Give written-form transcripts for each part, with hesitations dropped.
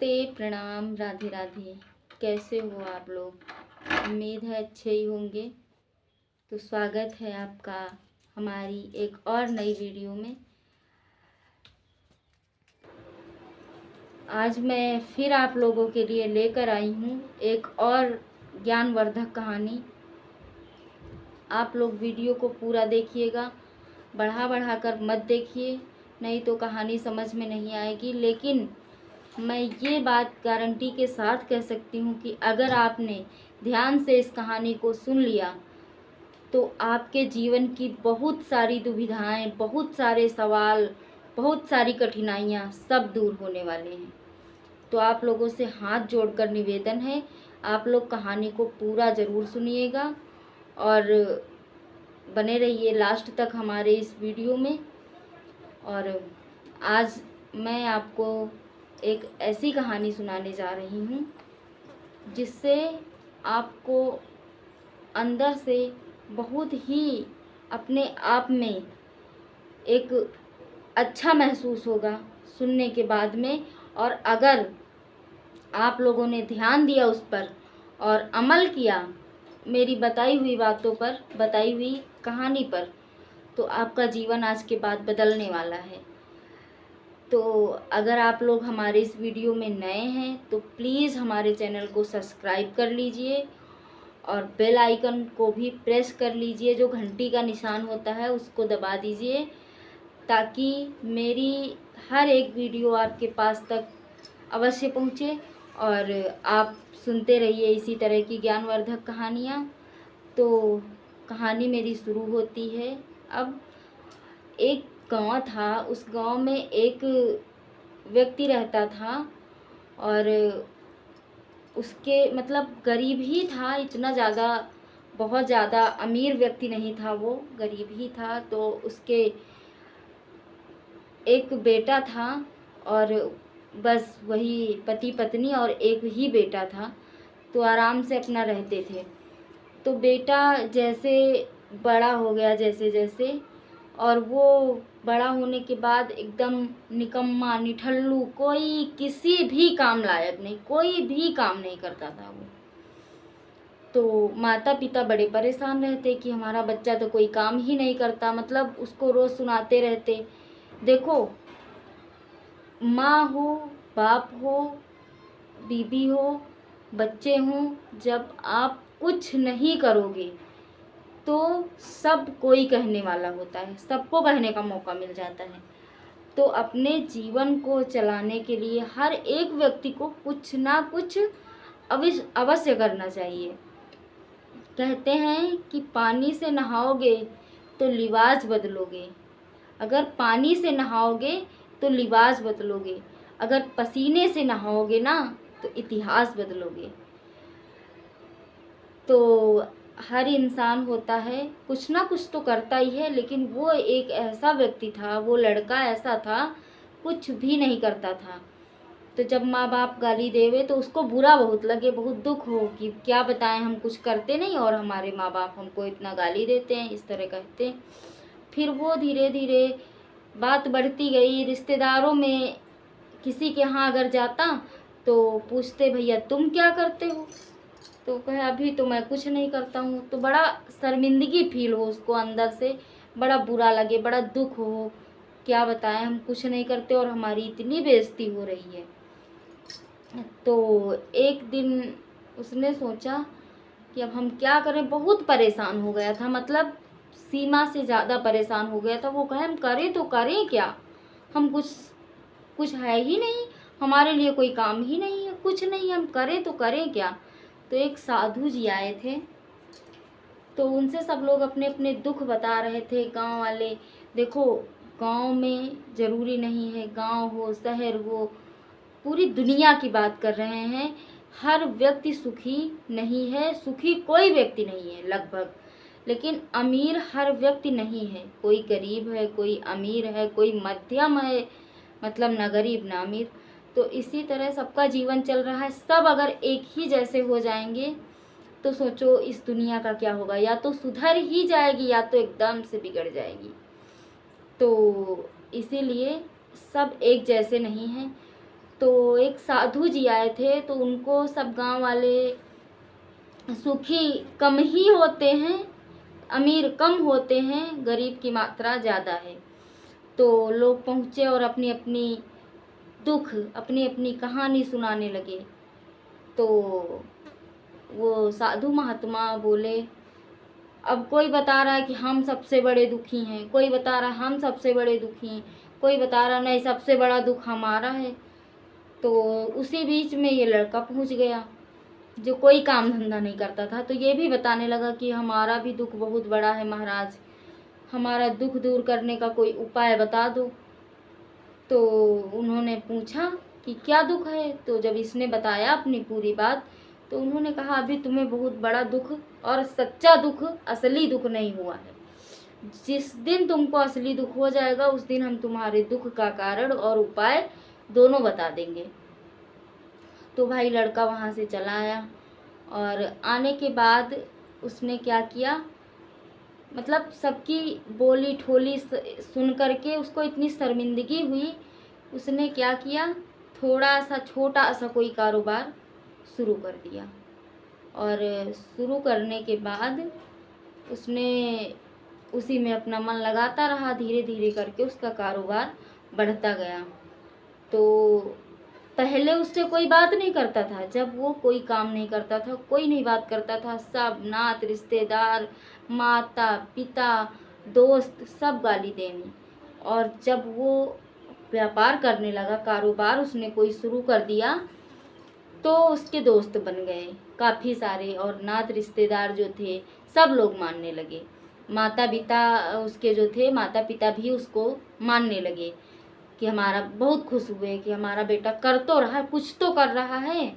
नमस्ते, प्रणाम, राधे राधे। कैसे हो आप लोग? उम्मीद है अच्छे ही होंगे। तो स्वागत है आपका हमारी एक और नई वीडियो में। आज मैं फिर आप लोगों के लिए लेकर आई हूँ एक और ज्ञानवर्धक कहानी। आप लोग वीडियो को पूरा देखिएगा, बढ़ा कर मत देखिए, नहीं तो कहानी समझ में नहीं आएगी। लेकिन मैं ये बात गारंटी के साथ कह सकती हूँ कि अगर आपने ध्यान से इस कहानी को सुन लिया तो आपके जीवन की बहुत सारी दुविधाएं, बहुत सारे सवाल, बहुत सारी कठिनाइयाँ सब दूर होने वाले हैं। तो आप लोगों से हाथ जोड़कर निवेदन है, आप लोग कहानी को पूरा ज़रूर सुनिएगा और बने रहिए लास्ट तक हमारे इस वीडियो में। और आज मैं आपको एक ऐसी कहानी सुनाने जा रही हूँ जिससे आपको अंदर से बहुत ही अपने आप में एक अच्छा महसूस होगा सुनने के बाद में। और अगर आप लोगों ने ध्यान दिया उस पर और अमल किया मेरी बताई हुई बातों पर, बताई हुई कहानी पर, तो आपका जीवन आज के बाद बदलने वाला है। तो अगर आप लोग हमारे इस वीडियो में नए हैं तो प्लीज़ हमारे चैनल को सब्सक्राइब कर लीजिए और बेल आइकन को भी प्रेस कर लीजिए, जो घंटी का निशान होता है उसको दबा दीजिए, ताकि मेरी हर एक वीडियो आपके पास तक अवश्य पहुँचे और आप सुनते रहिए इसी तरह की ज्ञानवर्धक कहानियाँ। तो कहानी मेरी शुरू होती है। अब एक गांव था, उस गांव में एक व्यक्ति रहता था और उसके मतलब गरीब ही था, इतना ज़्यादा बहुत ज़्यादा अमीर व्यक्ति नहीं था, वो गरीब ही था। तो उसके एक बेटा था और बस वही पति पत्नी और एक ही बेटा था। तो आराम से अपना रहते थे। तो बेटा जैसे बड़ा हो गया, जैसे जैसे, और वो बड़ा होने के बाद एकदम निकम्मा निठल्लू, कोई किसी भी काम लायक नहीं, कोई भी काम नहीं करता था वो। तो माता पिता बड़े परेशान रहते कि हमारा बच्चा तो कोई काम ही नहीं करता, मतलब उसको रोज़ सुनाते रहते। देखो, माँ हो, बाप हो, बीबी हो, बच्चे हों, जब आप कुछ नहीं करोगे तो सब कोई कहने वाला होता है, सबको कहने का मौका मिल जाता है। तो अपने जीवन को चलाने के लिए हर एक व्यक्ति को कुछ ना कुछ अवश्य करना चाहिए। कहते हैं कि पानी से नहाओगे तो लिबास बदलोगे, अगर पानी से नहाओगे तो लिबास बदलोगे, अगर पसीने से नहाओगे ना तो इतिहास बदलोगे। तो हर इंसान होता है, कुछ ना कुछ तो करता ही है, लेकिन वो एक ऐसा व्यक्ति था, वो लड़का ऐसा था, कुछ भी नहीं करता था। तो जब माँ बाप गाली देवे तो उसको बुरा बहुत लगे, बहुत दुख हो कि क्या बताएं, हम कुछ करते नहीं और हमारे माँ बाप हमको इतना गाली देते हैं, इस तरह कहते हैं। फिर वो धीरे धीरे बात बढ़ती गई। रिश्तेदारों में किसी के यहाँ अगर जाता तो पूछते, भैया तुम क्या करते हो? तो कहे अभी तो मैं कुछ नहीं करता हूँ। तो बड़ा शर्मिंदगी फील हो उसको, अंदर से बड़ा बुरा लगे, बड़ा दुख हो, क्या बताएं, हम कुछ नहीं करते और हमारी इतनी बेइज्जती हो रही है। तो एक दिन उसने सोचा कि अब हम क्या करें, बहुत परेशान हो गया था, मतलब सीमा से ज़्यादा परेशान हो गया था। वो कहे हम करें तो करें क्या, हम कुछ है ही नहीं, हमारे लिए कोई काम ही नहीं है, कुछ नहीं, हम करें तो करें क्या। तो एक साधु जी आए थे, तो उनसे सब लोग अपने अपने दुख बता रहे थे, गांव वाले। देखो, गांव में ज़रूरी नहीं है, गांव हो शहर हो, पूरी दुनिया की बात कर रहे हैं, हर व्यक्ति सुखी नहीं है, सुखी कोई व्यक्ति नहीं है लगभग। लेकिन अमीर हर व्यक्ति नहीं है, कोई गरीब है, कोई अमीर है, कोई मध्यम है, मतलब ना गरीब ना अमीर। तो इसी तरह सबका जीवन चल रहा है। सब अगर एक ही जैसे हो जाएंगे तो सोचो इस दुनिया का क्या होगा, या तो सुधर ही जाएगी या तो एकदम से बिगड़ जाएगी। तो इसीलिए सब एक जैसे नहीं हैं। तो एक साधु जी आए थे, तो उनको सब गांव वाले, सुखी कम ही होते हैं, अमीर कम होते हैं, गरीब की मात्रा ज़्यादा है। तो लोग पहुँचे और अपनी अपनी दुख, अपनी अपनी कहानी सुनाने लगे। तो वो साधु महात्मा बोले, अब कोई बता रहा है कि हम सबसे बड़े दुखी हैं, कोई बता रहा है हम सबसे बड़े दुखी हैं, कोई बता रहा नहीं सबसे बड़ा दुख हमारा है। तो उसी बीच में ये लड़का पहुंच गया जो कोई काम धंधा नहीं करता था, तो ये भी बताने लगा कि हमारा भी दुख बहुत बड़ा है महाराज, हमारा दुख दूर करने का कोई उपाय बता दो। तो उन्होंने पूछा कि क्या दुख है। तो जब इसने बताया अपनी पूरी बात, तो उन्होंने कहा अभी तुम्हें बहुत बड़ा दुख और सच्चा दुख, असली दुख नहीं हुआ है। जिस दिन तुमको असली दुख हो जाएगा उस दिन हम तुम्हारे दुख का कारण और उपाय दोनों बता देंगे। तो भाई लड़का वहाँ से चला आया, और आने के बाद उसने क्या किया, मतलब सबकी बोली ठोली सुन करके उसको इतनी शर्मिंदगी हुई, उसने क्या किया, थोड़ा सा छोटा सा कोई कारोबार शुरू कर दिया। और शुरू करने के बाद उसने उसी में अपना मन लगाता रहा, धीरे धीरे करके उसका कारोबार बढ़ता गया। तो पहले उससे कोई बात नहीं करता था, जब वो कोई काम नहीं करता था, कोई नहीं बात करता था, सब नात रिश्तेदार, माता पिता दोस्त सब गाली देनी। और जब वो व्यापार करने लगा, कारोबार उसने कोई शुरू कर दिया, तो उसके दोस्त बन गए काफ़ी सारे, और नात रिश्तेदार जो थे सब लोग मानने लगे। माता पिता उसके जो थे, माता पिता भी उसको मानने लगे कि हमारा, बहुत खुश हुए कि हमारा बेटा कर तो रहा है, कुछ तो कर रहा है।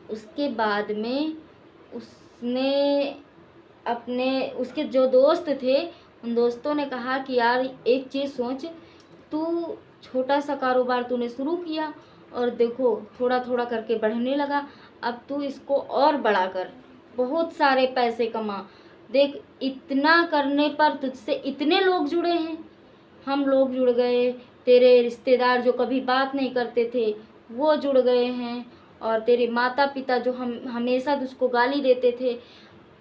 उसके बाद में उसने अपने, उसके जो दोस्त थे उन दोस्तों ने कहा कि यार एक चीज़ सोच, तू छोटा सा कारोबार तूने शुरू किया और देखो थोड़ा थोड़ा करके बढ़ने लगा, अब तू इसको और बड़ा कर, बहुत सारे पैसे कमा। देख इतना करने पर तुझसे इतने लोग जुड़े हैं, हम लोग जुड़ गए, तेरे रिश्तेदार जो कभी बात नहीं करते थे वो जुड़ गए हैं, और तेरे माता पिता जो हम हमेशा तुझको गाली देते थे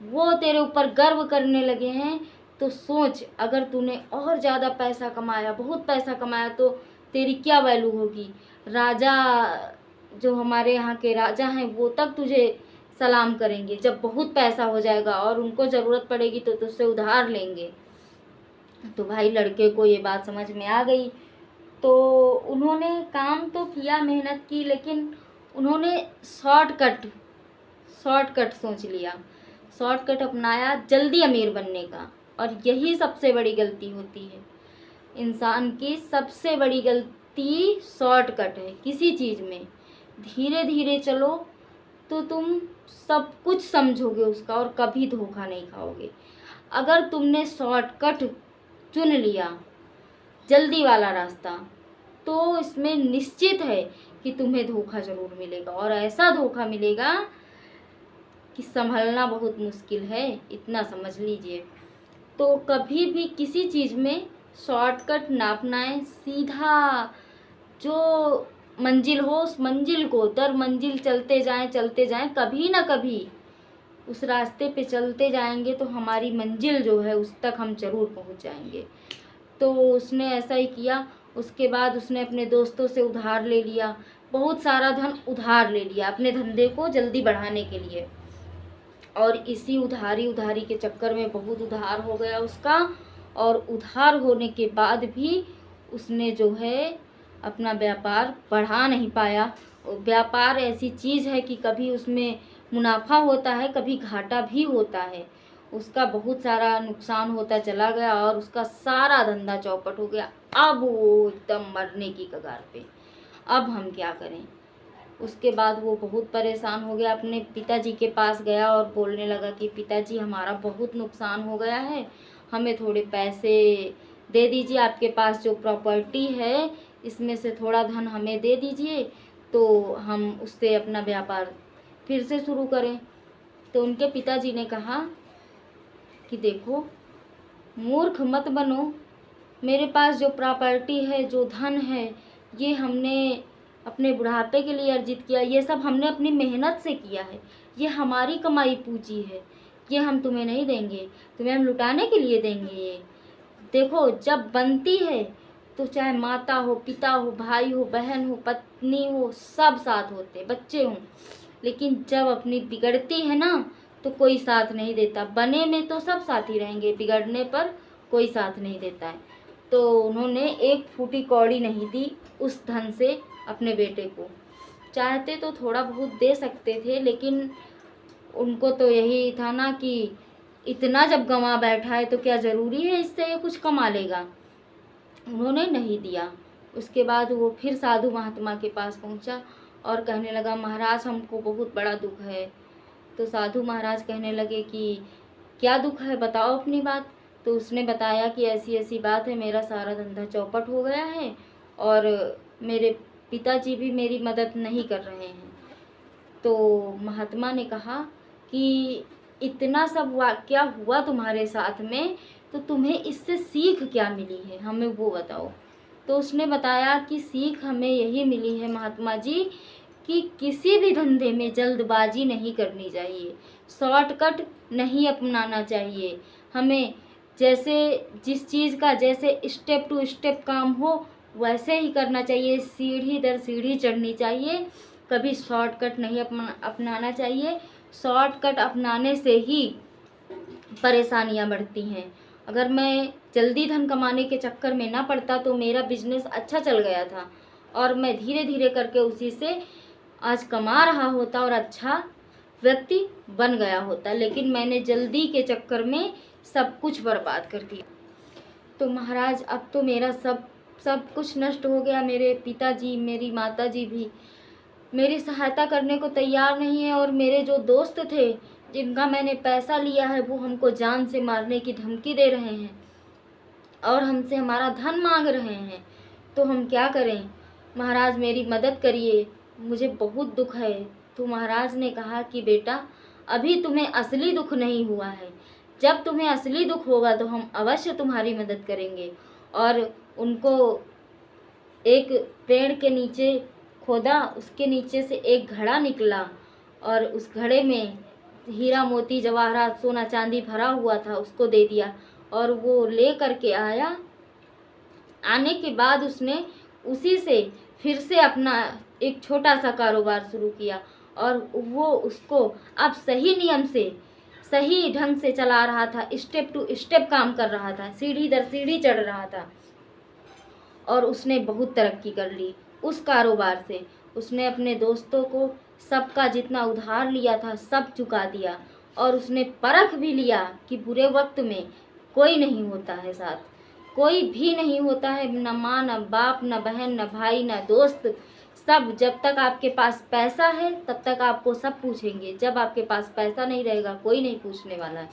वो तेरे ऊपर गर्व करने लगे हैं। तो सोच अगर तूने और ज़्यादा पैसा कमाया, बहुत पैसा कमाया, तो तेरी क्या वैल्यू होगी। राजा, जो हमारे यहाँ के राजा हैं वो तक तुझे सलाम करेंगे जब बहुत पैसा हो जाएगा, और उनको ज़रूरत पड़ेगी तो तुझसे उधार लेंगे। तो भाई लड़के को ये बात समझ में आ गई। तो उन्होंने काम तो किया, मेहनत की, लेकिन उन्होंने शॉर्टकट सोच लिया, शॉर्टकट अपनाया जल्दी अमीर बनने का। और यही सबसे बड़ी गलती होती है, इंसान की सबसे बड़ी गलती शॉर्टकट है किसी चीज़ में। धीरे धीरे चलो तो तुम सब कुछ समझोगे उसका, और कभी धोखा नहीं खाओगे। अगर तुमने शॉर्टकट चुन लिया, जल्दी वाला रास्ता, तो इसमें निश्चित है कि तुम्हें धोखा ज़रूर मिलेगा, और ऐसा धोखा मिलेगा कि संभलना बहुत मुश्किल है, इतना समझ लीजिए। तो कभी भी किसी चीज़ में शॉर्टकट ना अपनाएं, सीधा जो मंजिल हो उस मंजिल को दर मंजिल चलते जाएं, कभी ना कभी उस रास्ते पे चलते जाएंगे तो हमारी मंजिल जो है उस तक हम ज़रूर पहुंच जाएंगे। तो उसने ऐसा ही किया। उसके बाद उसने अपने दोस्तों से उधार ले लिया, बहुत सारा धन उधार ले लिया अपने धंधे को जल्दी बढ़ाने के लिए, और इसी उधारी के चक्कर में बहुत उधार हो गया उसका। और उधार होने के बाद भी उसने जो है अपना व्यापार बढ़ा नहीं पाया। व्यापार ऐसी चीज़ है कि कभी उसमें मुनाफा होता है, कभी घाटा भी होता है। उसका बहुत सारा नुकसान होता चला गया और उसका सारा धंधा चौपट हो गया। अब वो एकदम मरने की कगार पे, अब हम क्या करें। उसके बाद वो बहुत परेशान हो गया, अपने पिताजी के पास गया और बोलने लगा कि पिताजी हमारा बहुत नुकसान हो गया है, हमें थोड़े पैसे दे दीजिए, आपके पास जो प्रॉपर्टी है इसमें से थोड़ा धन हमें दे दीजिए तो हम उससे अपना व्यापार फिर से शुरू करें। तो उनके पिताजी ने कहा कि देखो मूर्ख मत बनो, मेरे पास जो प्रॉपर्टी है, जो धन है, ये हमने अपने बुढ़ापे के लिए अर्जित किया, ये सब हमने अपनी मेहनत से किया है, ये हमारी कमाई पूंजी है, ये हम तुम्हें नहीं देंगे, तुम्हें हम लुटाने के लिए देंगे। ये देखो, जब बनती है तो चाहे माता हो, पिता हो, भाई हो, बहन हो, पत्नी हो, सब साथ होते, बच्चे हों, लेकिन जब अपनी बिगड़ती है ना तो कोई साथ नहीं देता। बने में तो सब साथ ही रहेंगे, बिगड़ने पर कोई साथ नहीं देता है। तो उन्होंने एक फूटी कौड़ी नहीं दी उस धन से अपने बेटे को। चाहते तो थोड़ा बहुत दे सकते थे, लेकिन उनको तो यही था ना कि इतना जब गंवा बैठा है तो क्या ज़रूरी है इससे ये कुछ कमा लेगा। उन्होंने नहीं दिया। उसके बाद वो फिर साधु महात्मा के पास पहुंचा और कहने लगा, महाराज हमको बहुत बड़ा दुख है। तो साधु महाराज कहने लगे कि क्या दुख है, बताओ अपनी बात। तो उसने बताया कि ऐसी ऐसी बात है, मेरा सारा धंधा चौपट हो गया है और मेरे पिताजी भी मेरी मदद नहीं कर रहे हैं। तो महात्मा ने कहा कि इतना सब वाकया हुआ तुम्हारे साथ में, तो तुम्हें इससे सीख क्या मिली है, हमें वो बताओ। तो उसने बताया कि सीख हमें यही मिली है महात्मा जी कि किसी भी धंधे में जल्दबाजी नहीं करनी चाहिए, शॉर्टकट नहीं अपनाना चाहिए। हमें जैसे जिस चीज़ का जैसे स्टेप टू स्टेप काम हो वैसे ही करना चाहिए, सीढ़ी दर सीढ़ी चढ़नी चाहिए, कभी शॉर्टकट नहीं अपनाना चाहिए। शॉर्टकट अपनाने से ही परेशानियां बढ़ती हैं। अगर मैं जल्दी धन कमाने के चक्कर में ना पड़ता तो मेरा बिजनेस अच्छा चल गया था और मैं धीरे धीरे करके उसी से आज कमा रहा होता और अच्छा व्यक्ति बन गया होता, लेकिन मैंने जल्दी के चक्कर में सब कुछ बर्बाद कर दिया। तो महाराज अब तो मेरा सब कुछ नष्ट हो गया। मेरे पिताजी, मेरी माताजी भी मेरी सहायता करने को तैयार नहीं है और मेरे जो दोस्त थे जिनका मैंने पैसा लिया है वो हमको जान से मारने की धमकी दे रहे हैं और हमसे हमारा धन मांग रहे हैं। तो हम क्या करें महाराज, मेरी मदद करिए, मुझे बहुत दुख है। तो महाराज ने कहा कि बेटा, अभी तुम्हें असली दुख नहीं हुआ है, जब तुम्हें असली दुख होगा तो हम अवश्य तुम्हारी मदद करेंगे। और उनको एक पेड़ के नीचे खोदा, उसके नीचे से एक घड़ा निकला और उस घड़े में हीरा मोती जवाहरात सोना चांदी भरा हुआ था, उसको दे दिया और वो ले करके आया। आने के बाद उसने उसी से फिर से अपना एक छोटा सा कारोबार शुरू किया और वो उसको अब सही नियम से सही ढंग से चला रहा था, स्टेप टू स्टेप काम कर रहा था, सीढ़ी दर सीढ़ी चढ़ रहा था और उसने बहुत तरक्की कर ली उस कारोबार से। उसने अपने दोस्तों को सबका जितना उधार लिया था सब चुका दिया और उसने परख भी लिया कि बुरे वक्त में कोई नहीं होता है साथ, कोई भी नहीं होता है, न माँ न बाप न बहन न भाई न दोस्त, सब जब तक आपके पास पैसा है तब तक आपको सब पूछेंगे, जब आपके पास पैसा नहीं रहेगा कोई नहीं पूछने वाला है।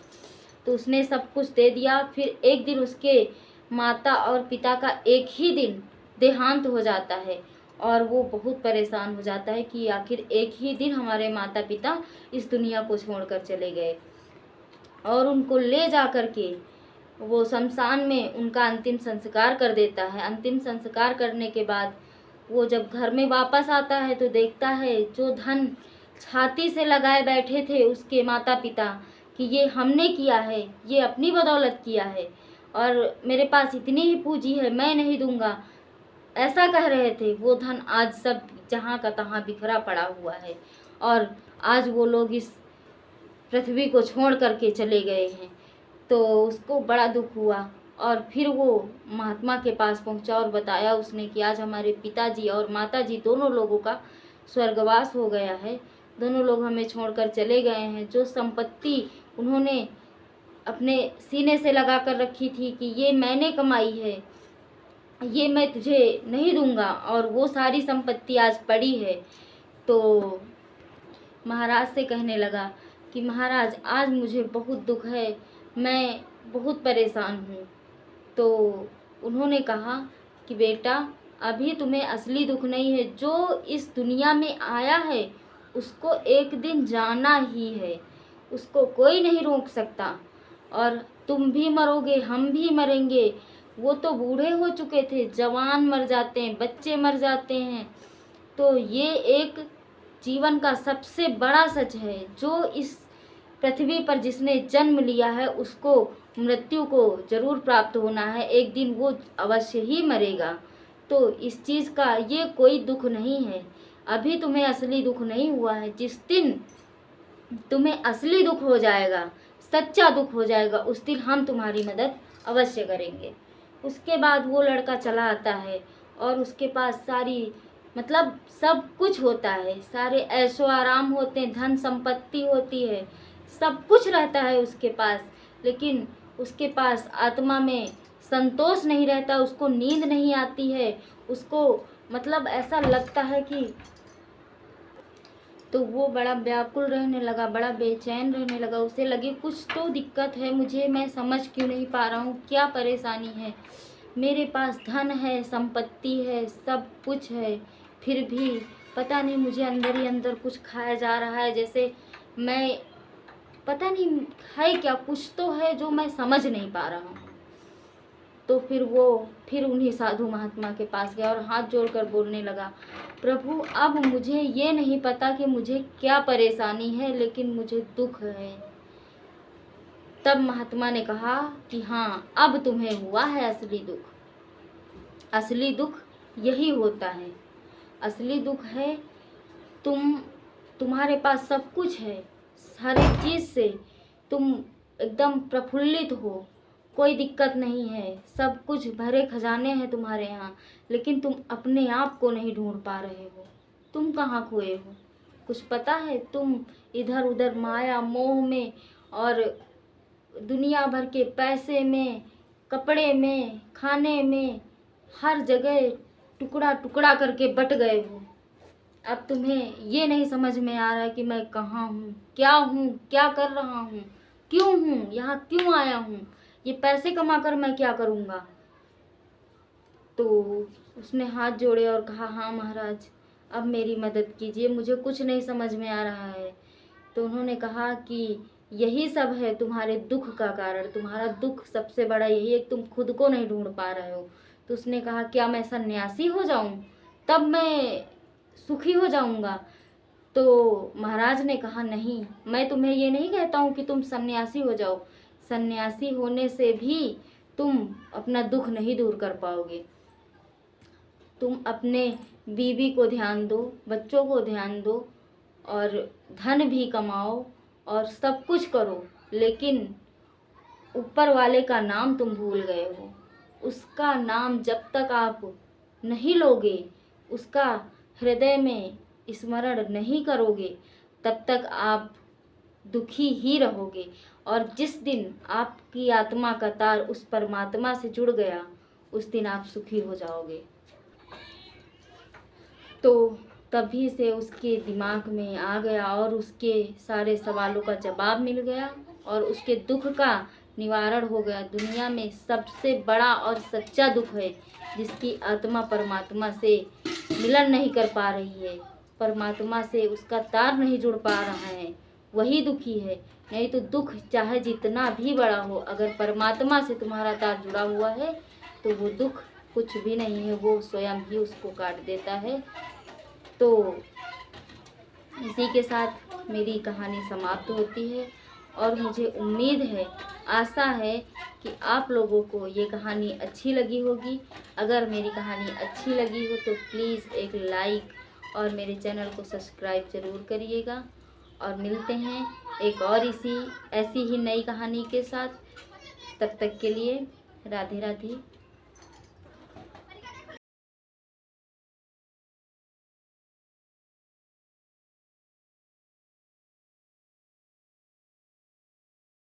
तो उसने सब कुछ दे दिया। फिर एक दिन उसके माता और पिता का एक ही दिन देहांत हो जाता है और वो बहुत परेशान हो जाता है कि आखिर एक ही दिन हमारे माता पिता इस दुनिया को छोड़कर चले गए। और उनको ले जा कर के वो शमशान में उनका अंतिम संस्कार कर देता है। अंतिम संस्कार करने के बाद वो जब घर में वापस आता है तो देखता है जो धन छाती से लगाए बैठे थे उसके माता पिता कि ये हमने किया है, ये अपनी बदौलत किया है और मेरे पास इतनी ही पूंजी है, मैं नहीं दूंगा, ऐसा कह रहे थे, वो धन आज सब जहाँ का तहाँ बिखरा पड़ा हुआ है और आज वो लोग इस पृथ्वी को छोड़ करके चले गए हैं। तो उसको बड़ा दुख हुआ और फिर वो महात्मा के पास पहुंचा और बताया उसने कि आज हमारे पिताजी और माताजी दोनों लोगों का स्वर्गवास हो गया है, दोनों लोग हमें छोड़कर चले गए हैं। जो संपत्ति उन्होंने अपने सीने से लगा कर रखी थी कि ये मैंने कमाई है, ये मैं तुझे नहीं दूंगा, और वो सारी संपत्ति आज पड़ी है। तो महाराज से कहने लगा कि महाराज आज मुझे बहुत दुख है, मैं बहुत परेशान हूँ। तो उन्होंने कहा कि बेटा, अभी तुम्हें असली दुख नहीं है, जो इस दुनिया में आया है उसको एक दिन जाना ही है, उसको कोई नहीं रोक सकता और तुम भी मरोगे, हम भी मरेंगे। वो तो बूढ़े हो चुके थे, जवान मर जाते हैं, बच्चे मर जाते हैं, तो ये एक जीवन का सबसे बड़ा सच है। जो इस पृथ्वी पर जिसने जन्म लिया है उसको मृत्यु को जरूर प्राप्त होना है, एक दिन वो अवश्य ही मरेगा। तो इस चीज़ का ये कोई दुख नहीं है। अभी तुम्हें असली दुख नहीं हुआ है, जिस दिन तुम्हें असली दुख हो जाएगा, सच्चा दुख हो जाएगा, उस दिन हम तुम्हारी मदद अवश्य करेंगे। उसके बाद वो लड़का चला आता है और उसके पास सारी मतलब सब कुछ होता है, सारे ऐशो आराम होते हैं, धन संपत्ति होती है, सब कुछ रहता है उसके पास, लेकिन उसके पास आत्मा में संतोष नहीं रहता, उसको नींद नहीं आती है, उसको मतलब ऐसा लगता है कि तो वो बड़ा व्याकुल रहने लगा, बड़ा बेचैन रहने लगा। उसे लगी कुछ तो दिक्कत है मुझे, मैं समझ क्यों नहीं पा रहा हूँ, क्या परेशानी है। मेरे पास धन है, संपत्ति है, सब कुछ है, फिर भी पता नहीं मुझे अंदर ही अंदर कुछ खाया जा रहा है, जैसे मैं पता नहीं है क्या, कुछ तो है जो मैं समझ नहीं पा रहा हूँ। तो फिर उन्हीं साधु महात्मा के पास गया और हाथ जोड़कर बोलने लगा, प्रभु अब मुझे ये नहीं पता कि मुझे क्या परेशानी है, लेकिन मुझे दुख है। तब महात्मा ने कहा कि हाँ, अब तुम्हें हुआ है असली दुख। असली दुख यही होता है, असली दुख है तुम्हारे पास सब कुछ है, हर एक चीज़ से तुम एकदम प्रफुल्लित हो, कोई दिक्कत नहीं है, सब कुछ भरे खजाने हैं तुम्हारे यहाँ, लेकिन तुम अपने आप को नहीं ढूंढ पा रहे हो। तुम कहाँ खोए हो, कुछ पता है? तुम इधर उधर माया मोह में और दुनिया भर के पैसे में, कपड़े में, खाने में, हर जगह टुकड़ा टुकड़ा करके बट गए हो। अब तुम्हें ये नहीं समझ में आ रहा कि मैं कहाँ हूँ, क्या कर रहा हूँ, क्यों हूँ यहाँ, क्यों आया हूँ, ये पैसे कमाकर मैं क्या करूँगा। तो उसने हाथ जोड़े और कहा, हाँ महाराज, अब मेरी मदद कीजिए, मुझे कुछ नहीं समझ में आ रहा है। तो उन्होंने कहा कि यही सब है तुम्हारे दुख का कारण, तुम्हारा दुख सबसे बड़ा यही है, तुम खुद को नहीं ढूंढ पा रहे हो। तो उसने कहा, क्या मैं सन्यासी हो जाऊं, तब मैं सुखी हो जाऊंगा। तो महाराज ने कहा, नहीं, मैं तुम्हें ये नहीं कहता हूँ कि तुम सन्यासी हो जाओ, सन्यासी होने से भी तुम अपना दुख नहीं दूर कर पाओगे। तुम अपने बीवी को ध्यान दो, बच्चों को ध्यान दो और धन भी कमाओ और सब कुछ करो, लेकिन ऊपर वाले का नाम तुम भूल गए हो। उसका नाम जब तक आप नहीं लोगे, उसका हृदय में स्मरण नहीं करोगे, तब तक आप दुखी ही रहोगे। और जिस दिन आपकी आत्मा का तार उस परमात्मा से जुड़ गया, उस दिन आप सुखी हो जाओगे। तो तभी से उसके दिमाग में आ गया और उसके सारे सवालों का जवाब मिल गया और उसके दुख का निवारण हो गया। दुनिया में सबसे बड़ा और सच्चा दुख है जिसकी आत्मा परमात्मा से मिलन नहीं कर पा रही है, परमात्मा से उसका तार नहीं जुड़ पा रहा है, वही दुखी है। नहीं तो दुख चाहे जितना भी बड़ा हो, अगर परमात्मा से तुम्हारा तार जुड़ा हुआ है तो वो दुख कुछ भी नहीं है, वो स्वयं ही उसको काट देता है। तो इसी के साथ मेरी कहानी समाप्त होती है और मुझे उम्मीद है, आशा है कि आप लोगों को ये कहानी अच्छी लगी होगी। अगर मेरी कहानी अच्छी लगी हो तो प्लीज़ एक लाइक और मेरे चैनल को सब्सक्राइब ज़रूर करिएगा। और मिलते हैं एक और ऐसी ही नई कहानी के साथ। तब तक के लिए राधे राधे।